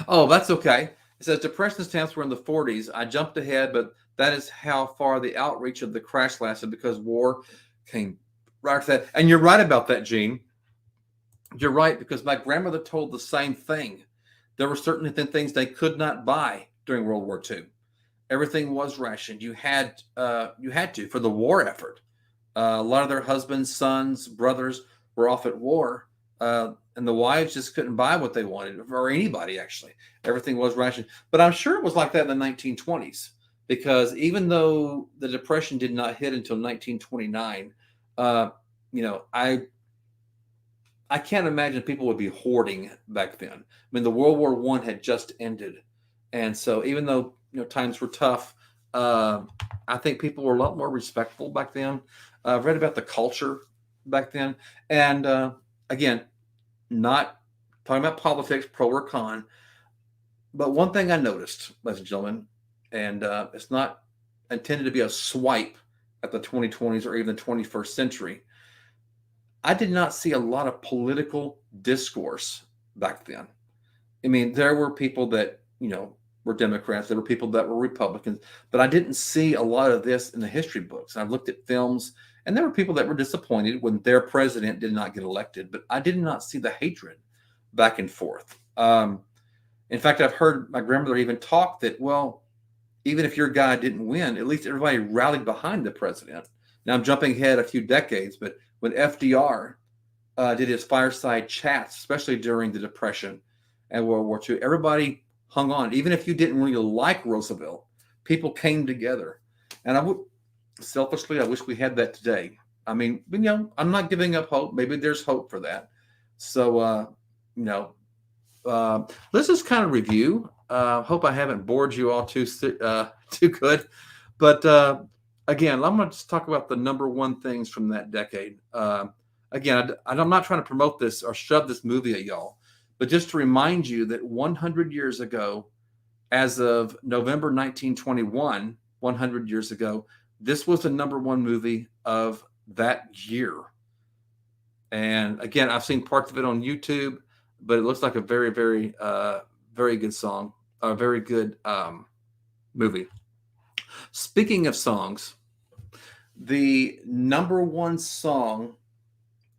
Speaker 1: Oh, that's okay. It says depression stamps were in the 40s. I jumped ahead, but that is how far the outreach of the crash lasted, because war came right after that. And you're right about that, Gene. You're right, because my grandmother told the same thing. There were certainly things they could not buy during World War II. Everything was rationed. You had to for the war effort. A lot of their husbands, sons, brothers were off at war, and the wives just couldn't buy what they wanted, or anybody actually. Everything was rationed. But I'm sure it was like that in the 1920s, because even though the Depression did not hit until 1929, I can't imagine people would be hoarding back then. I mean, the World War I had just ended, and so even though times were tough, I think people were a lot more respectful back then. I've read about the culture back then, and again, not talking about politics, pro or con, but one thing I noticed, ladies and gentlemen, and it's not intended to be a swipe at the 2020s or even the 21st century. I did not see a lot of political discourse back then. I mean, there were people that, were Democrats. There were people that were Republicans, but I didn't see a lot of this in the history books. I've looked at films, and there were people that were disappointed when their president did not get elected, but I did not see the hatred back and forth. In fact, I've heard my grandmother even talk that, well, even if your guy didn't win, at least everybody rallied behind the president. Now, I'm jumping ahead a few decades, but when FDR did his fireside chats, especially during the Depression and World War II, everybody hung on. Even if you didn't really like Roosevelt, people came together. And I wish we had that today. I mean, I'm not giving up hope. Maybe there's hope for that. So, let's just kind of review. Hope I haven't bored you all too good. But again, I'm going to just talk about the number one things from that decade. Again, I'm not trying to promote this or shove this movie at y'all, but just to remind you that 100 years ago, as of November 1921, 100 years ago, this was the number one movie of that year. And again, I've seen parts of it on YouTube, but it looks like a very, very, very good song, a very good movie. Speaking of songs, the number one song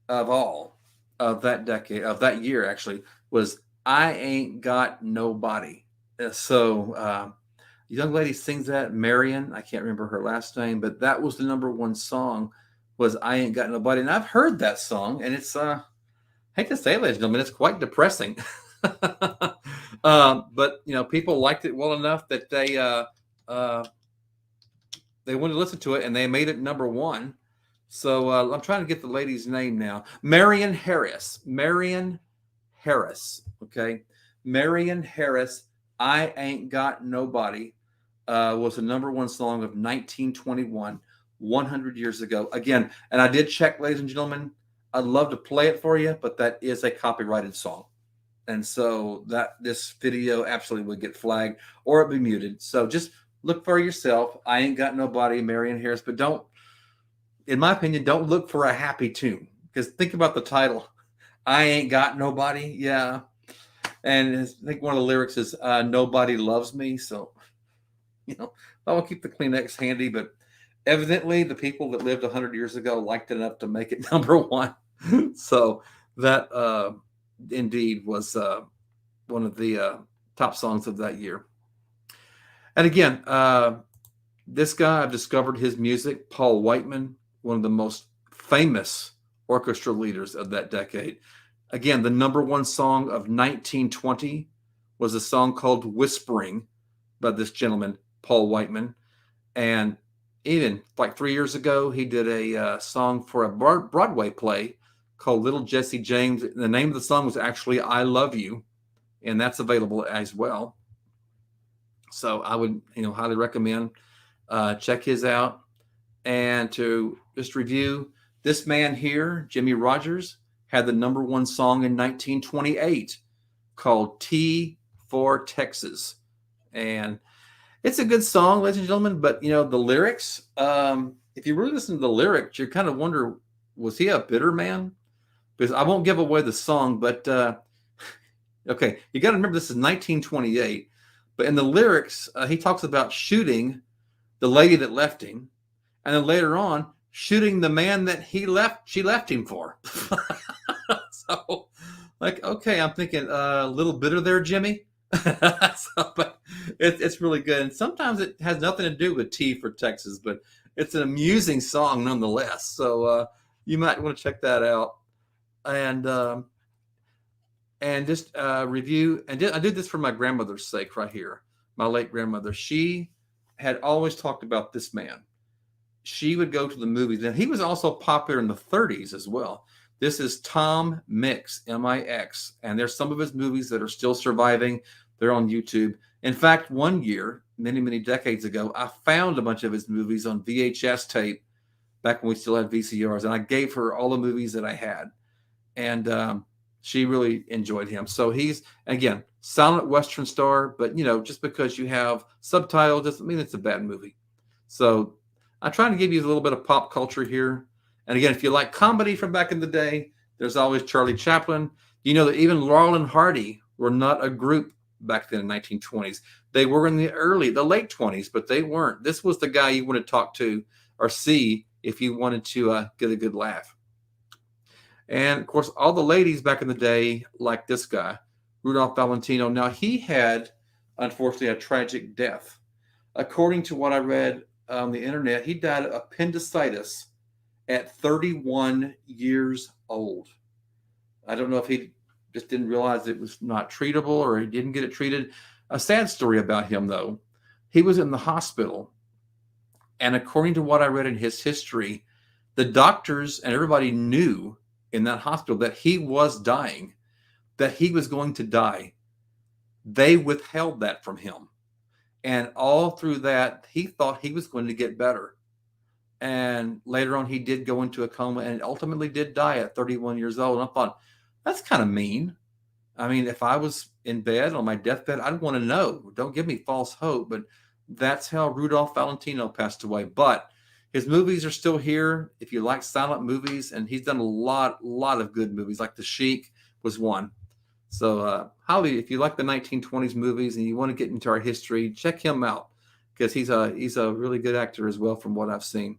Speaker 1: of all of that decade, of that year actually, was I Ain't Got Nobody. So, young lady sings that, Marion. I can't remember her last name, but that was the number one song, was I Ain't Got Nobody. And I've heard that song, and it's, I hate to say it, ladies and gentlemen, it's quite depressing. But, people liked it well enough that they wanted to listen to it, and they made it number one. So I'm trying to get the lady's name now. Marion Harris. Marion Harris. Okay. Marion Harris, I Ain't Got Nobody, was the number one song of 1921, 100 years ago. Again, and I did check, ladies and gentlemen. I'd love to play it for you, but that is a copyrighted song. And so this video absolutely would get flagged or it'd be muted. So just look for yourself. I Ain't Got Nobody, Marion Harris. But don't, in my opinion, don't look for a happy tune. Because think about the title. I Ain't Got Nobody. Yeah. And I think one of the lyrics is nobody loves me. So, I will keep the Kleenex handy. But evidently, the people that lived 100 years ago liked it enough to make it number one. So that indeed was one of the top songs of that year. And again, this guy, I've discovered his music, Paul Whiteman, one of the most famous orchestra leaders of that decade. Again, the number one song of 1920 was a song called Whispering by this gentleman, Paul Whiteman. And even like 3 years ago, he did a song for a Broadway play called Little Jesse James. The name of the song was actually I Love You, and that's available as well. So I would, highly recommend check his out. And to just review, this man here, Jimmy Rogers, had the number one song in 1928 called T for Texas. And it's a good song, ladies and gentlemen, but the lyrics, if you really listen to the lyrics, you kind of wonder, was he a bitter man? Because I won't give away the song, but okay, you got to remember this is 1928. But in the lyrics, he talks about shooting the lady that left him, and then later on, shooting the man that she left him for. So, okay, I'm thinking a little bitter there, Jimmy. But it's really good. And sometimes it has nothing to do with T for Texas, but it's an amusing song nonetheless. So you might want to check that out. And just review. And I did this for my grandmother's sake right here. My late grandmother. She had always talked about this man. She would go to the movies. And he was also popular in the 30s as well. This is Tom Mix, M-I-X. And there's some of his movies that are still surviving. They're on YouTube. In fact, one year, many, many decades ago, I found a bunch of his movies on VHS tape back when we still had VCRs. And I gave her all the movies that I had. And she really enjoyed him. So he's, again, silent Western star. But, just because you have subtitles doesn't mean it's a bad movie. So I'm trying to give you a little bit of pop culture here. And again, if you like comedy from back in the day, there's always Charlie Chaplin. You know that even Laurel and Hardy were not a group back then in the 1920s. They were in the late 20s, but they weren't. This was the guy you want to talk to or see if you wanted to get a good laugh. And, of course, all the ladies back in the day, like this guy, Rudolph Valentino. Now, he had, unfortunately, a tragic death. According to what I read on the internet, he died of appendicitis at 31 years old. I don't know if he just didn't realize it was not treatable or he didn't get it treated. A sad story about him, though. He was in the hospital. And according to what I read in his history, the doctors and everybody knew in that hospital that he was dying, that he was going to die. They withheld that from him. And all through that, he thought he was going to get better. And later on, he did go into a coma and ultimately did die at 31 years old. And I thought, that's kind of mean. I mean, if I was in bed on my deathbed, I'd want to know. Don't give me false hope. But that's how Rudolph Valentino passed away. But his movies are still here. If you like silent movies, and he's done a lot of good movies, like The Sheik was one. So, Holly, if you like the 1920s movies and you want to get into our history, check him out because he's a really good actor as well, from what I've seen.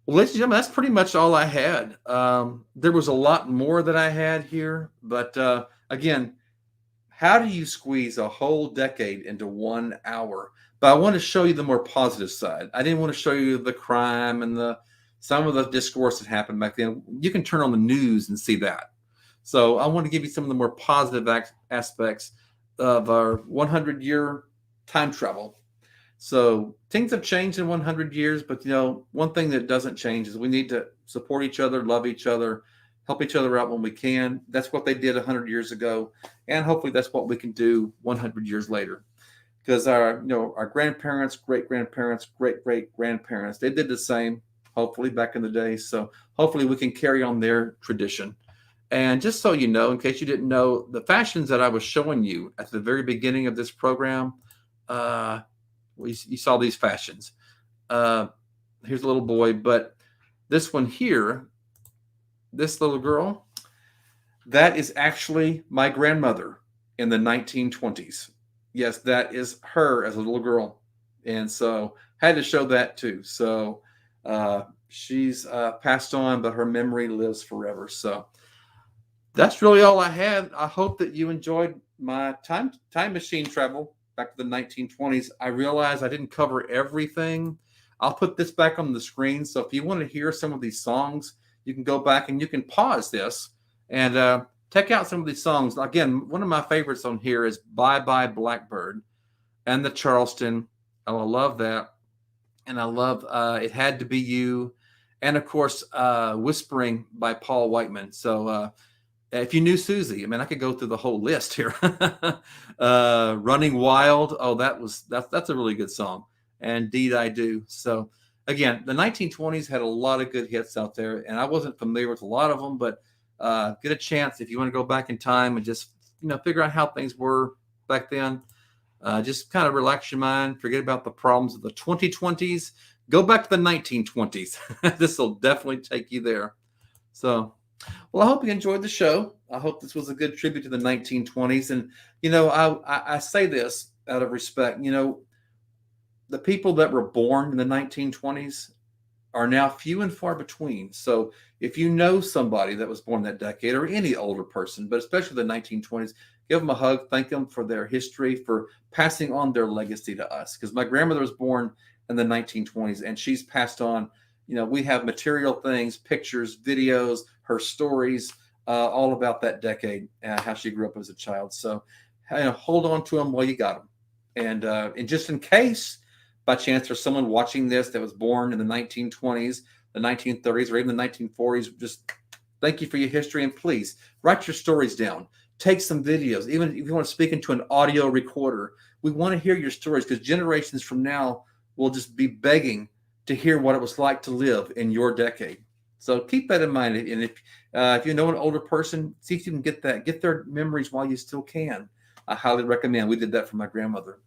Speaker 1: Well, ladies and gentlemen, that's pretty much all I had. There was a lot more that I had here, but again, how do you squeeze a whole decade into 1 hour? But I want to show you the more positive side. I didn't want to show you the crime and some of the discourse that happened back then. You can turn on the news and see that. So I want to give you some of the more positive aspects of our 100-year time travel. So things have changed in 100 years, but one thing that doesn't change is we need to support each other, love each other, help each other out when we can. That's what they did 100 years ago, and hopefully that's what we can do 100 years later. Because our grandparents, great-grandparents, great-great-grandparents, they did the same, hopefully, back in the day. So hopefully we can carry on their tradition. And just so you know, in case you didn't know, the fashions that I was showing you at the very beginning of this program, you saw these fashions. Here's a little boy, but this one here, this little girl, that is actually my grandmother in the 1920s. Yes, that is her as a little girl. And so I had to show that too. So she's passed on, but her memory lives forever. So that's really all I had. I hope that you enjoyed my time machine travel back to the 1920s. I realize I didn't cover everything. I'll put this back on the screen. So if you want to hear some of these songs, you can go back and you can pause this and check out some of these songs. Again, one of my favorites on here is Bye Bye Blackbird and the Charleston. Oh, I love that. And I love It Had to Be You. And of course, Whispering by Paul Whiteman. So if you knew Susie, I mean, I could go through the whole list here. Running Wild. Oh, that's a really good song. And Indeed I Do. So again, the 1920s had a lot of good hits out there, and I wasn't familiar with a lot of them, but get a chance if you want to go back in time and just figure out how things were back then. Just kind of relax your mind, forget about the problems of the 2020s. Go back to the 1920s. This will definitely take you there. So, well, I hope you enjoyed the show. I hope this was a good tribute to the 1920s. And, I say this out of respect. The people that were born in the 1920s are now few and far between. So if you know somebody that was born that decade, or any older person, but especially the 1920s, give them a hug, thank them for their history, for passing on their legacy to us. Because my grandmother was born in the 1920s, and she's passed on. We have material things, pictures, videos, her stories, all about that decade, how she grew up as a child. So hold on to them while you got them. And just in case, by chance, there's someone watching this that was born in the 1920s, the 1930s, or even the 1940s, just thank you for your history. And please write your stories down. Take some videos. Even if you want to speak into an audio recorder, we want to hear your stories, because generations from now will just be begging to hear what it was like to live in your decade. So keep that in mind. And if you know an older person, see if you can get their memories while you still can. I highly recommend. We did that for my grandmother.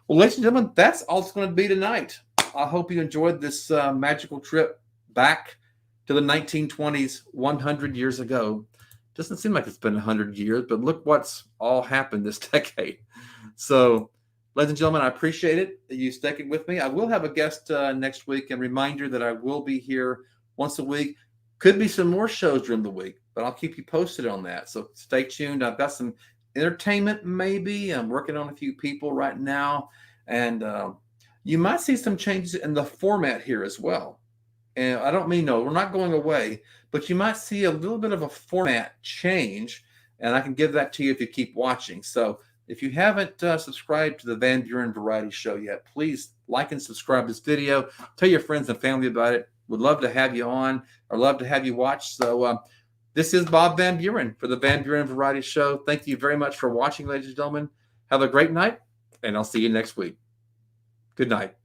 Speaker 1: Well, ladies and gentlemen, that's all it's going to be tonight. I hope you enjoyed this magical trip back to the 1920s, 100 years ago. Doesn't seem like it's been 100 years, but look what's all happened this decade. So, ladies and gentlemen, I appreciate it that you sticking with me. I will have a guest next week, and reminder that I will be here once a week. Could be some more shows during the week, but I'll keep you posted on that. So stay tuned. I've got some entertainment, maybe. I'm working on a few people right now, and you might see some changes in the format here as well. And I don't mean we're not going away, but you might see a little bit of a format change, and I can give that to you if you keep watching. So if you haven't subscribed to the Van Buren Variety Show yet, please like and subscribe this video. Tell your friends and family about it. Would love to have you on, or love to have you watch. So this is Bob Van Buren for the Van Buren Variety Show. Thank you very much for watching, ladies and gentlemen. Have a great night, and I'll see you next week. Good night.